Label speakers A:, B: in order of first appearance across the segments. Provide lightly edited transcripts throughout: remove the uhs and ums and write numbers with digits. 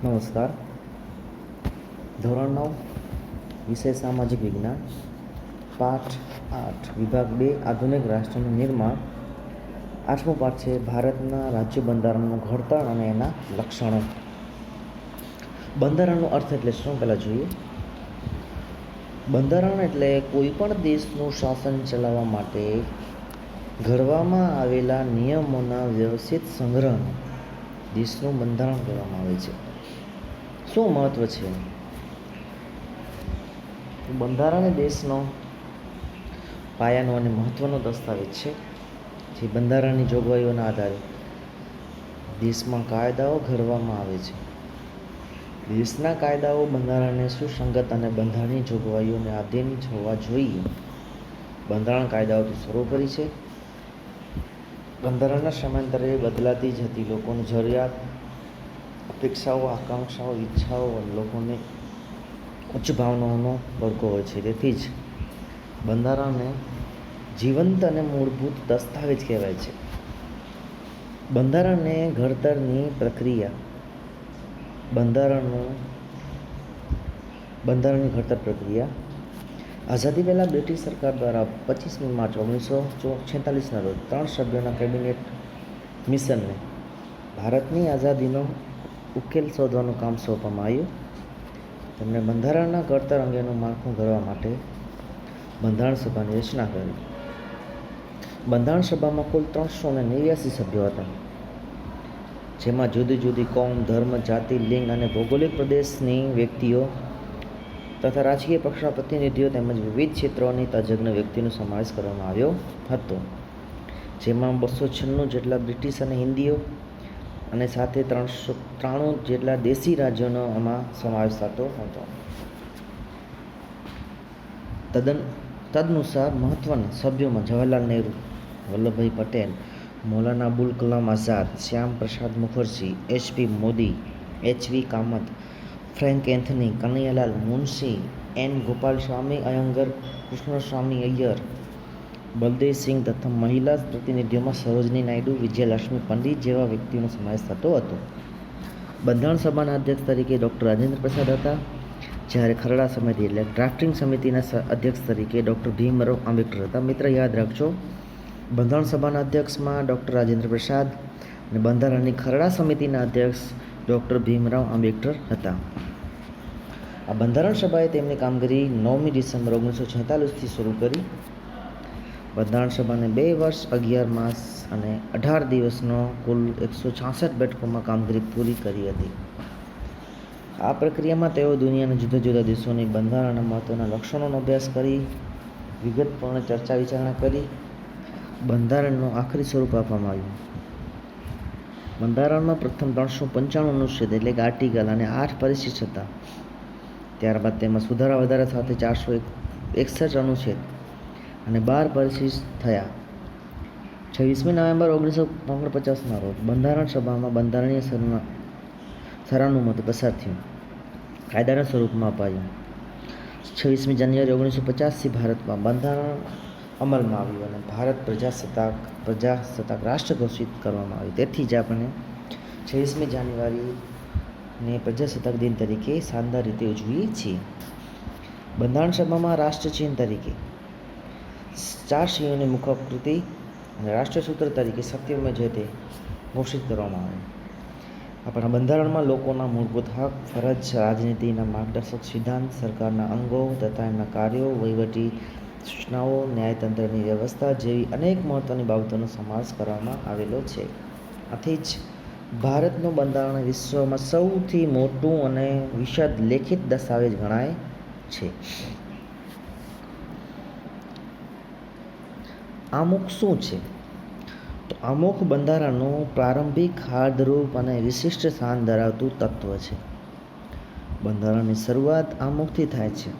A: નમસ્કાર. ધોરણ 9 વિષય સામાજિક વિજ્ઞાન, પાઠ 8, વિભાગ 2, આધુનિક રાષ્ટ્રનું નિર્માણ. 8મો પાઠ છે ભારતના રાજ્ય બંધારણનું ઘડતર અને એના લક્ષણો. બંધારણનો અર્થ એટલે શું પહેલાં જોઈએ. બંધારણ એટલે કોઈ પણ દેશનું શાસન ચલાવવા માટે ઘડવામાં આવેલા નિયમોના વ્યવસ્થિત સંગ્રહને દેશનું બંધારણ કહેવામાં આવે છે. શું મહત્વ છે? બંધારણ એ દેશનો પાયાનો અને મહત્વનો દસ્તાવેજ છે, જે બંધારણની જોગવાઈઓના આધારે દેશમાં કાયદાઓ ઘડવામાં આવે છે. દેશના કાયદાઓ બંધારણને સુસંગત અને બંધારણની જોગવાઈઓને આધીન હોવા જોઈએ. બંધારણ કાયદાઓથી શરૂ કરી છે. બંધારણના સમયાંતરે બદલાતી જતી લોકોની જરૂરિયાત, અપેક્ષાઓ, આકાંક્ષાઓ, ઈચ્છાઓ અને લોકોની ઉચ્ચ ભાવનાઓનો ભડકો હોય છે. તેથી જ બંધારણને જીવંત અને મૂળભૂત દસ્તાવેજ કહેવાય છે. બંધારણને ઘડતરની પ્રક્રિયા. બંધારણની ઘડતર પ્રક્રિયા. આઝાદી પહેલાં બ્રિટિશ સરકાર દ્વારા 25મી માર્ચ 1946ના રોજ 3 સભ્યોના કેબિનેટ મિશનને ભારતની આઝાદીનો ઉકેલ શોધવાનું કામ સોંપવામાં આવ્યું. તેમણે બંધારણના ઘડતર અંગેનું માળખું ઘડવા માટે બંધારણ સભાની રચના કરી. બંધારણ સભામાં કુલ 389 સભ્યો હતા, જેમાં જુદી જુદી કોમ, ધર્મ, જાતિ, લિંગ અને ભૌગોલિક પ્રદેશની વ્યક્તિઓ તથા રાજકીય પક્ષના પ્રતિનિધિઓ તેમજ વિવિધ ક્ષેત્રોની તજજ્ઞ વ્યક્તિનો સમાવેશ કરવામાં આવ્યો હતો, જેમાં 296 જેટલા બ્રિટિશ અને હિન્દીઓ અને સાથે 393 જેટલા દેશી રાજ્યોનો આમાં સમાવેશ થતો હતો. તદનુસાર મહત્વના સભ્યોમાં Jawaharlal Nehru, Vallabhbhai Patel, Maulana Abul Kalam Azad, Shyama Prasad Mukherjee, HP Modi, HV Kamath, Frank Anthony, Kanaiyalal Munshi, N Gopalaswami Ayyangar, Krishnaswami Iyer, Baldev Singh તથા મહિલા પ્રતિનિધિઓમાં સરોજની નાયડુ, વિજયલક્ષ્મી પંડિત જેવા વ્યક્તિઓનો સમાવેશ થતો હતો. બંધારણ સભાના અધ્યક્ષ તરીકે ડૉક્ટર રાજેન્દ્ર પ્રસાદ હતા, જ્યારે ખરડા સમિતિ એટલે ડ્રાફ્ટિંગ સમિતિના અધ્યક્ષ તરીકે ડૉક્ટર ભીમરાવ આંબેડકર હતા. મિત્ર યાદ રાખજો, બંધારણ સભાના અધ્યક્ષમાં ડૉક્ટર રાજેન્દ્ર પ્રસાદ અને બંધારણની ખરડા સમિતિના અધ્યક્ષ ડૉક્ટર ભીમરાવ આંબેડકર હતા. આ બંધારણ સભાએ તેમની કામગીરી 9મી ડિસેમ્બર 1946થી શરૂ કરી. બંધારણ સભાને 2 વર્ષ, 11 માસ અને 18 દિવસનો કુલ 166 બેઠકોમાં કામગીરી પૂરી કરી હતી. આ પ્રક્રિયામાં તેઓ દુનિયાના જુદા જુદા દેશોની બંધારણના મહત્વના લક્ષણોનો અભ્યાસ કરી, વિગતપૂર્ણ ચર્ચા વિચારણા કરી. બંધારણનું આખરી સ્વરૂપ આપવામાં આવ્યું. બંધારણમાં પ્રથમ 395 અનુચ્છેદ એટલે કે આર્ટિકલ અને 8 પરિશિષ્ટ હતા. ત્યારબાદ તેમાં સુધારા વધારા સાથે 461 અનુચ્છેદ અને 12 પરિશિષ્ટ થયા. 26મી નવેમ્બર 1949ના રોજ બંધારણ સભામાં બંધારણીય સરાનુમતે પસાર થયું, કાયદાના સ્વરૂપમાં અપાયું. 26મી જાન્યુઆરી 1950થી ભારતમાં બંધારણ અમલમાં આવ્યું અને ભારત પ્રજાસત્તાક રાષ્ટ્ર ઘોષિત કરવામાં આવ્યું. તેથી જ આપણે 26મી જાન્યુઆરીને પ્રજાસત્તાક દિન તરીકે શાનદાર રીતે ઉજવીએ છીએ. બંધારણ સભામાં રાષ્ટ્રચિહ્ન તરીકે 4 સિંહોની મુખાકૃતિ અને રાષ્ટ્રસૂત્ર તરીકે સત્યમેવ જયતે ઘોષિત કરવામાં આવે. આપણા બંધારણમાં લોકોના મૂળભૂત હક, ફરજ, રાજનીતિના માર્ગદર્શક સિદ્ધાંત, સરકારના અંગો તથા એમના કાર્યો, વહીવટી સૂચનાઓ, ન્યાયતંત્રની વ્યવસ્થા જેવી અનેક મહત્વની બાબતોનો સમાવેશ કરવામાં આવેલો છે. આથી જ ભારતનું બંધારણ વિશ્વમાં સૌથી મોટું અને વિશદ લેખિત દસ્તાવેજ ગણાય છે. આમુખ શું છે? તો આમુખ બંધારણનું પ્રારંભિક, હાર્દરૂપ અને વિશિષ્ટ સ્થાન ધરાવતું તત્વ છે. બંધારણની શરૂઆત આમુખથી થાય છે.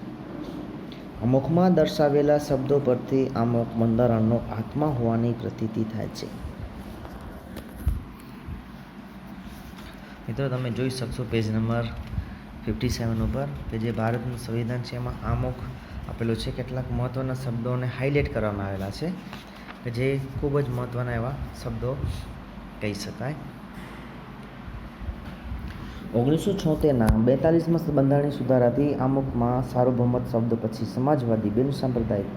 A: આમુખમાં દર્શાવેલા શબ્દો પરથી આમુખ બંધારણનો આત્મા હોવાની પ્રતીતિ થાય છે. મિત્રો, તમે જોઈ શકશો પેજ નંબર 57 ઉપર કે જે ભારતનું સંવિધાન છે એમાં આમુખ આપેલો છે. કેટલાક મહત્ત્વના શબ્દોને હાઇલાઇટ કરવામાં આવેલા છે કે જે ખૂબ જ મહત્ત્વના એવા શબ્દો કહી શકાય. 1976ના 42માં બંધારણીય સુધારાથી આમુખમાં સાર્વભૌમત્વ શબ્દ પછી સમાજવાદી બિન સાંપ્રદાયિક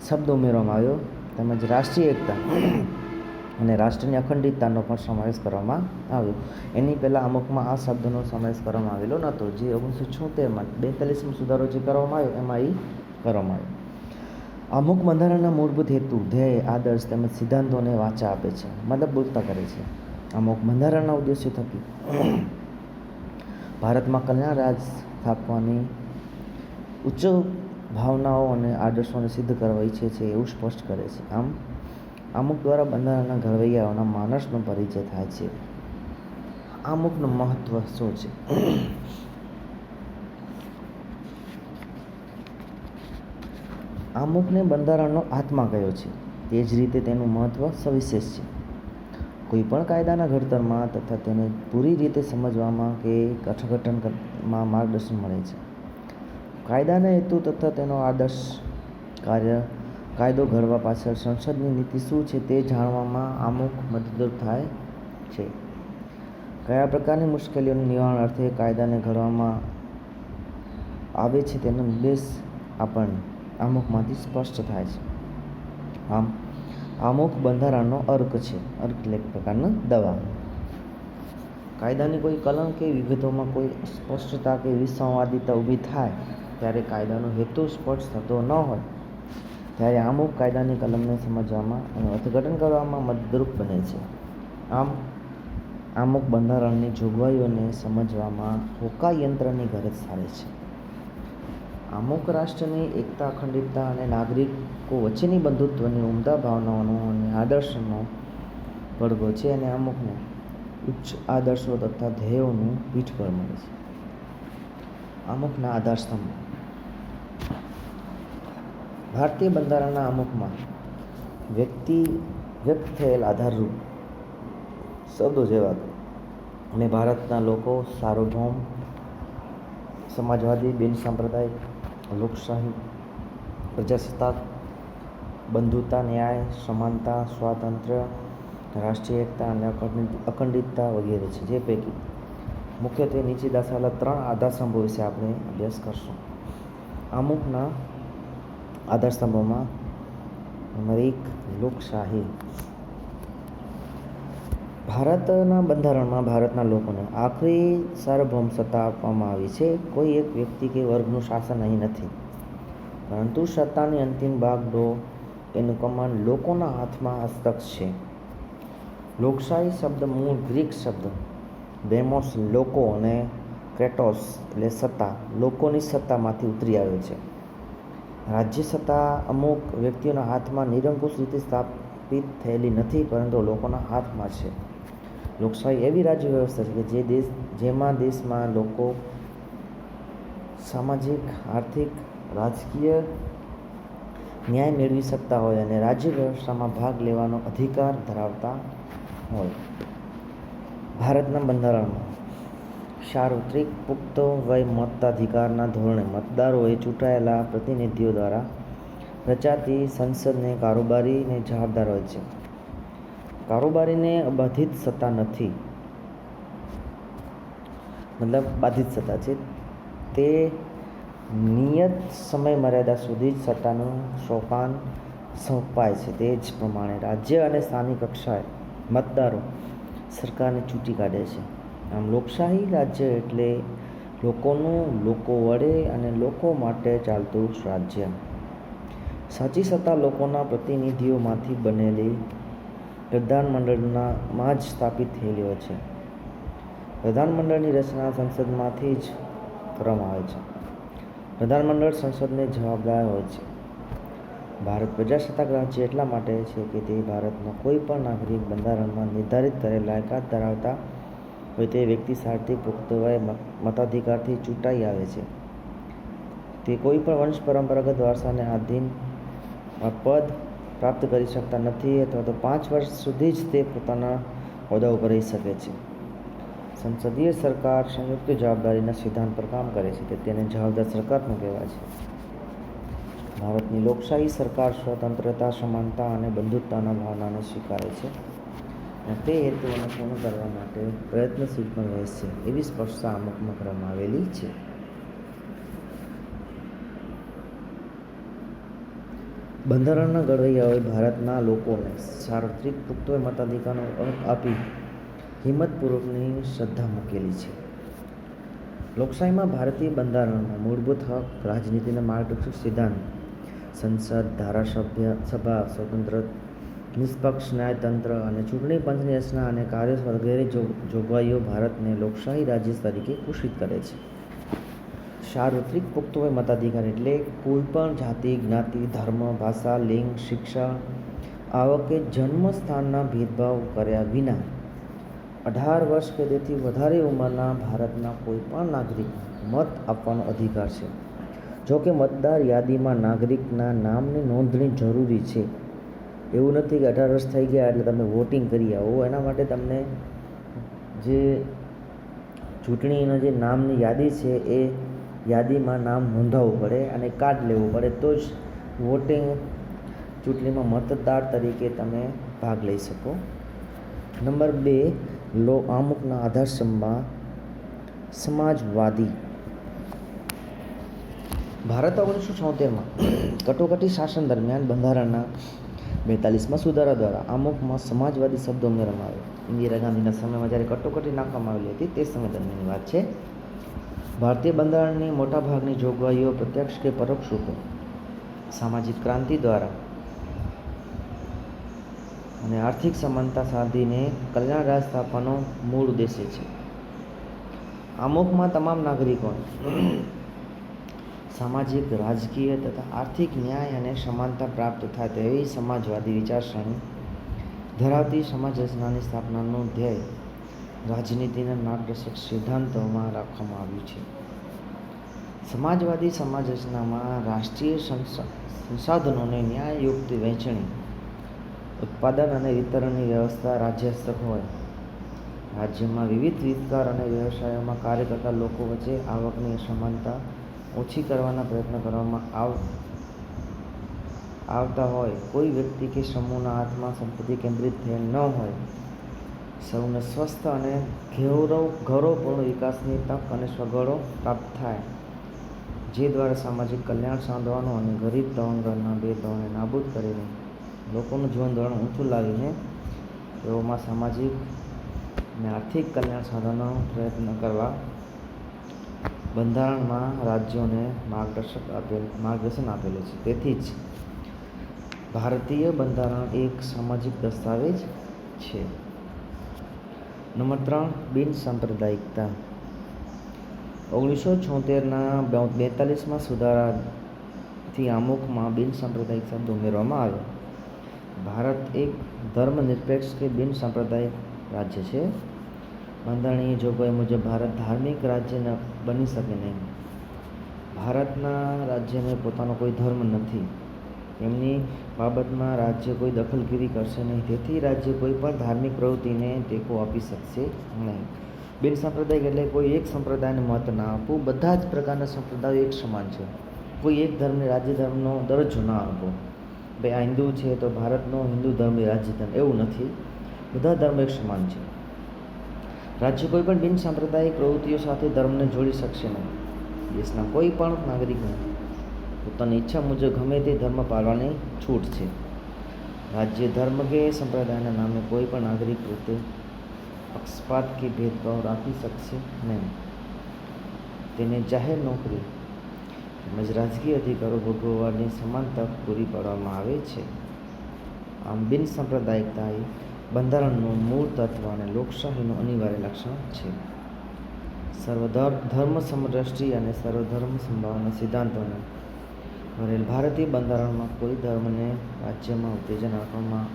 A: શબ્દ ઉમેરવામાં આવ્યો તેમજ રાષ્ટ્રીય એકતા અને રાષ્ટ્રની અખંડિતતાનો પણ સમાવેશ કરવામાં આવ્યો. એની પહેલાં અમુકમાં આ શબ્દનો સમાવેશ કરવામાં આવેલો નહોતો. જે 1976માં 42માં સુધારો જે કરવામાં આવ્યો એમાં એ કરવામાં આવ્યો. અમુક બંધારણના મૂળભૂત હેતુ, ધ્યેય, આદર્શ તેમજ સિદ્ધાંતોને વાચા આપે છે, મતલબૂરતા કરે છે. અમુક બંધારણના ઉદ્દેશ્ય થકી ભારતમાં કલ્યાણ રાજ સ્થાપવાની ઉચ્ચ ભાવનાઓ અને આદર્શોને સિદ્ધ કરવા ઈચ્છે છે એવું સ્પષ્ટ કરે છે. આમ અમુક દ્વારા બંધારણના ઘડવૈયાઓના માનસનો પરિચય થાય છે. અમુકનું મહત્વ શું છે? અમુકને બંધારણનો આત્મા કયો છે, તે જ રીતે તેનું મહત્વ સવિશેષ છે. કોઈપણ કાયદાના ઘડતરમાં તથા તેને પૂરી રીતે સમજવામાં કે અર્થઘટનમાં માર્ગદર્શન મળે છે. કાયદાના હેતુ તથા તેનો આદર્શ કાર્ય કાયદો ઘડવા પાછળ સંસદની નીતિ શું છે તે જાણવામાં અમુક મદદરૂપ થાય છે. કયા પ્રકારની મુશ્કેલીઓનું નિવારણ અર્થે કાયદાને ઘડવામાં આવે છે તેનો નિર્દેશ આપણને અમુકમાંથી સ્પષ્ટ થાય છે. આમ અમુક બંધારણનો અર્ક છે. અર્ક એટલે એક પ્રકારની દવા. કાયદાની કોઈ કલમ કે વિગતોમાં કોઈ સ્પષ્ટતા કે વિસંવાદિતા ઊભી થાય ત્યારે કાયદાનો હેતુ સ્પષ્ટ થતો ન હોય ત્યારે અમુક કાયદાની કલમને સમજવામાં અને અર્થઘટન કરવામાં મદદરૂપ બને છે. આમ અમુક બંધારણની જોગવાઈઓને સમજવામાં હોકાયંત્રની ગરજ સારે છે. અમુક રાષ્ટ્રની એકતા, અખંડિતતા અને નાગરિકો વચ્ચેની બંધુત્વની ઉમદા ભાવનાઓનો અને આદર્શનો પડઘો છે અને અમુકને ઉચ્ચ આદર્શો તથા ધ્યેયોનું પીઠબળ મળે છે. અમુકના આધારસ્તંભો. ભારતીય બંધારણના અમુકમાં વ્યક્ત થયેલ આધારરૂપ શબ્દો જેવા અને ભારતના લોકો, સાર્વભૌમ, સમાજવાદી, બિન સાંપ્રદાયિક, લોકશાહી, પ્રજાસત્તાક, બંધુતા, ન્યાય, સમાનતા, સ્વાતંત્ર્ય, રાષ્ટ્રીય એકતા અને અખંડિતતા વગેરે છે. જે પૈકી મુખ્યત્વે નીચે દર્શાવેલા 3 આધારસ્તંભો વિશે આપણે અભ્યાસ કરશું. અમુકના આધારસ્તંભોમાં નંબર 1 લોકશાહી. ભારતના બંધારણમાં ભારતના લોકોને આખરી સાર્વભૌમ સત્તા આપવામાં આવી છે. કોઈ એક વ્યક્તિ કે વર્ગનું શાસન અહીં નથી, પરંતુ સત્તાની અંતિમ બાગડોર, એનું કમાન્ડ લોકોના હાથમાં હસ્તક છે. લોકશાહી શબ્દ મૂળ ગ્રીક શબ્દ ડેમોસ લોકો અને ક્રેટોસ એટલે સત્તા, લોકોની સત્તામાંથી ઉતરી આવ્યો છે. રાજ્ય સત્તા અમુક વ્યક્તિઓના હાથમાં નિરંકુશ રીતે સ્થાપિત થયેલી નથી, પરંતુ લોકોના હાથમાં છે. લોકશાહી એવી રાજ્ય વ્યવસ્થા છે કે જેમાં દેશમાં લોકો સામાજિક, આર્થિક, રાજકીય ન્યાય મેળવી શકતા હોય અને રાજ્ય વ્યવસ્થામાં ભાગ લેવાનો અધિકાર ધરાવતા હોય. ભારતના બંધારણમાં સાર્વત્રિક પુખ્ત વય મતાધિકારના ધોરણે મતદારોએ ચૂંટાયેલા પ્રતિનિધિઓ દ્વારા રચાતી સંસદને કારોબારીને જવાબદાર હોય છે. કારોબારીને બાધિત સત્તા નથી, મતલબ બાધિત સત્તા છે. તે નિયત સમય મર્યાદા સુધી જ સત્તાનું સોપાન સોંપાય છે. તે જ પ્રમાણે રાજ્ય અને સ્થાનિક કક્ષાએ મતદારો સરકારને ચૂંટી કાઢે છે. આમ લોકશાહી રાજ્ય એટલે લોકોનું, લોકો વડે અને લોકો માટે ચાલતું રાજ્ય. સાચી સત્તા લોકોના પ્રતિનિધિઓમાંથી બનેલી પ્રધાનમંડળમાં જ સ્થાપિત થયેલી હોય છે. પ્રધાનમંડળની રચના સંસદમાંથી જ કરવામાં આવે છે. પ્રધાનમંડળ સંસદને જવાબદાર હોય છે. ભારત પ્રજાસત્તાક રાજ્ય એટલા માટે છે કે તે ભારતનો કોઈ પણ નાગરિક બંધારણમાં નિર્ધારિત કરેલ લાયકાત ધરાવતા હોય તે વ્યક્તિ સાર્વત્રિક પુખ્ત વય મતાધિકારથી ચૂંટાઈ આવે છે. તે કોઈ પણ વંશ પરંપરાગત વારસાને આધીન પદ પ્રાપ્ત કરી શકતા નથી અથવા તો 5 વર્ષ સુધી જ તે પોતાના હોદ્દા ઉપર રહી શકે છે. સંસદીય સરકાર સંયુક્ત જવાબદારીના સિદ્ધાંત પર કામ કરે છે, તેને જવાબદાર સરકાર પણ કહેવાય છે. ભારતની લોકશાહી સરકાર સ્વતંત્રતા, સમાનતા અને બંધુત્વના ભાવનાને સ્વીકારે છે અને તે હેતુઓને પૂર્ણ કરવા માટે પ્રયત્નશીલ પણ રહેશે એવી સ્પષ્ટતા આમુખમાં કરવામાં આવેલી છે. બંધારણના ઘડવૈયાઓએ ભારતના લોકોને સાર્વત્રિક પુખ્તવય મતાધિકારનો હક આપી હિંમતપૂર્વકની શ્રદ્ધા મૂકેલી છે. લોકશાહીમાં ભારતીય બંધારણમાં મૂળભૂત હક, રાજનીતિના માર્ગદર્શક સિદ્ધાંત, સંસદ, ધારાસભ્ય સભા, સ્વતંત્ર નિષ્પક્ષ ન્યાયતંત્ર અને ચૂંટણી પંચની રચના અને કાર્ય વગેરે જોગવાઈઓ ભારતને લોકશાહી રાજ્ય તરીકે ઘોષિત કરે છે. સાર્વત્રિક પુખ્તવય મતાધિકાર એટલે કોઈ પણ જાતિ, જ્ઞાતિ, ધર્મ, ભાષા, લિંગ, શિક્ષા, આવક કે જન્મ સ્થાનના ભેદભાવ કર્યા વિના 18 વર્ષ કે તેથી વધારે ઉંમરના ભારતના કોઈ પણ નાગરિક મત આપવાનો અધિકાર છે. જો કે મતદાર યાદીમાં નાગરિકના નામની નોંધણી જરૂરી છે. એવું નથી કે 18 વર્ષ થઈ ગયા એટલે તમે વોટિંગ કરી આવો. એના માટે તમને જે ચૂંટણીના જે નામની યાદી છે એ યાદીમાં નામ નોંધાવવું પડે અને કાર્ડ લેવું પડે તો જ ચૂંટણીમાં મતદાર તરીકે તમે ભાગ લઈ શકો. નંબર 2, આમુખના આધારસ્તંભમાં સમાજવાદી. ભારત 1976માં કટોકટી શાસન દરમિયાન બંધારણના 42માં સુધારા દ્વારા આમુખમાં સમાજવાદી શબ્દ ઉમેરવામાં આવ્યો. ઇન્દિરા ગાંધીના સમયમાં જ્યારે કટોકટી નાખવામાં આવેલી હતી તે સમય દરમિયાનની વાત છે. ભારતીય બંધારણની મોટાભાગની જોગવાઈઓ પ્રત્યક્ષ કે પરોક્ષ રૂપે સામાજિક ક્રાંતિ દ્વારા અને આર્થિક સમાનતા સાધીને કલ્યાણ રાજ સ્થાપવાનો મૂળ ઉદ્દેશ્ય છે. આમુખમાં તમામ નાગરિકોને સામાજિક, રાજકીય તથા આર્થિક ન્યાય અને સમાનતા પ્રાપ્ત થાય તેવી સમાજવાદી વિચારસરણી ધરાવતી સમાજ રચનાની સ્થાપનાનું ધ્યેય રાજનીતિના માર્ગદર્શક સિદ્ધાંતોમાં રાખવામાં આવ્યું છે. સમાજવાદી સમાજ રચનામાં રાષ્ટ્રીય સંસાધનોને ન્યાયયુક્ત વહેંચણી, ઉત્પાદન અને વિતરણની વ્યવસ્થા રાજ્યસ્તર હોય. રાજ્યમાં વિવિધ વિસ્તાર અને વ્યવસાયોમાં કાર્ય કરતા લોકો વચ્ચે આવકની અસમાનતા ઓછી કરવાના પ્રયત્ન કરવામાં આવતા હોય. કોઈ વ્યક્તિ કે સમૂહના હાથમાં સંપત્તિ કેન્દ્રિત થયેલ ન હોય. સૌને સ્વસ્થ અને ગૌરવપૂર્ણ વિકાસની તક અને સગવડો પ્રાપ્ત થાય, જે દ્વારા સામાજિક કલ્યાણ સાધવાનું અને ગરીબ તવંગરના ભેદભાવને નાબૂદ કરીને લોકોનું જીવન ધોરણ ઊંચું લાવીને તેઓમાં સામાજિક અને આર્થિક કલ્યાણ સાધવાનો પ્રયત્ન કરવા બંધારણમાં રાજ્યોને માર્ગદર્શન આપેલું છે. તેથી જ ભારતીય બંધારણ એક સામાજિક દસ્તાવેજ છે. નંબર 3, બિનસાંપ્રદાયિકતા. 1976ના 42માં સુધારાથી આમુખમાં બિનસાંપ્રદાયિક શબ્દ ઉમેરવામાં આવ્યો. ભારત એક ધર્મનિરપેક્ષ કે બિનસાંપ્રદાયિક રાજ્ય છે. બંધારણીય જોગવાઈ મુજબ ભારત ધાર્મિક રાજ્ય બની શકે નહીં. ભારતના રાજ્યને પોતાનો કોઈ ધર્મ નથી. એમની બાબતમાં રાજ્ય કોઈ દખલગીરી કરશે નહીં. તેથી રાજ્ય કોઈ પણ ધાર્મિક પ્રવૃત્તિને ટેકો આપી શકશે નહીં. બિનસાંપ્રદાયિક એટલે કોઈ એક સંપ્રદાયને મત ના આપવું. બધા જ પ્રકારના સંપ્રદાયો એક સમાન છે. કોઈ એક ધર્મને રાજ્ય ધર્મનો દરજ્જો ના આપવો. ભાઈ આ હિન્દુ છે તો ભારતનો હિન્દુ ધર્મ રાજ્ય ધર્મ, એવું નથી. બધા ધર્મ એક સમાન છે. રાજ્ય કોઈ પણ બિનસાંપ્રદાયિક પ્રવૃત્તિઓ સાથે ધર્મને જોડી શકશે નહીં. દેશના કોઈ પણ નાગરિકને પોતાની ઈચ્છા મુજબ ગમે તે ધર્મ પાળવાની છૂટ છે. રાજ્ય, ધર્મ કે સંપ્રદાયના નામે કોઈ પણ નાગરિક પોતે પક્ષપાત કે ભેદભાવ રાખી શકશે નહીં. તેને જાહેર નોકરી તેમજ રાજકીય અધિકારો ભોગવવાની સમાન તક પૂરી પાડવામાં આવે છે. આમ બિનસાંપ્રદાયિકતા એ બંધારણનું મૂળ તત્વ અને લોકશાહીનું અનિવાર્ય લક્ષણ છે. સર્વધર્મ સમદ્રષ્ટિ અને સર્વધર્મ સંભાવના સિદ્ધાંતોને ભરેલ ભારતીય બંધારણમાં કોઈ ધર્મને રાજ્યમાં ઉત્તેજન આપવામાં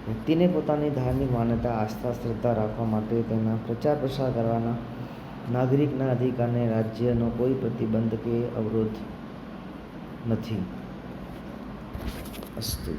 A: વ્યક્તિને પોતાની ધાર્મિક માન્યતા, આસ્થા, શ્રદ્ધા રાખવા માટે તેના પ્રચાર પ્રસાર કરવાના નાગરિકના અધિકારને રાજ્યનો કોઈ પ્રતિબંધ કે અવરોધ નથી. અસ્તુ.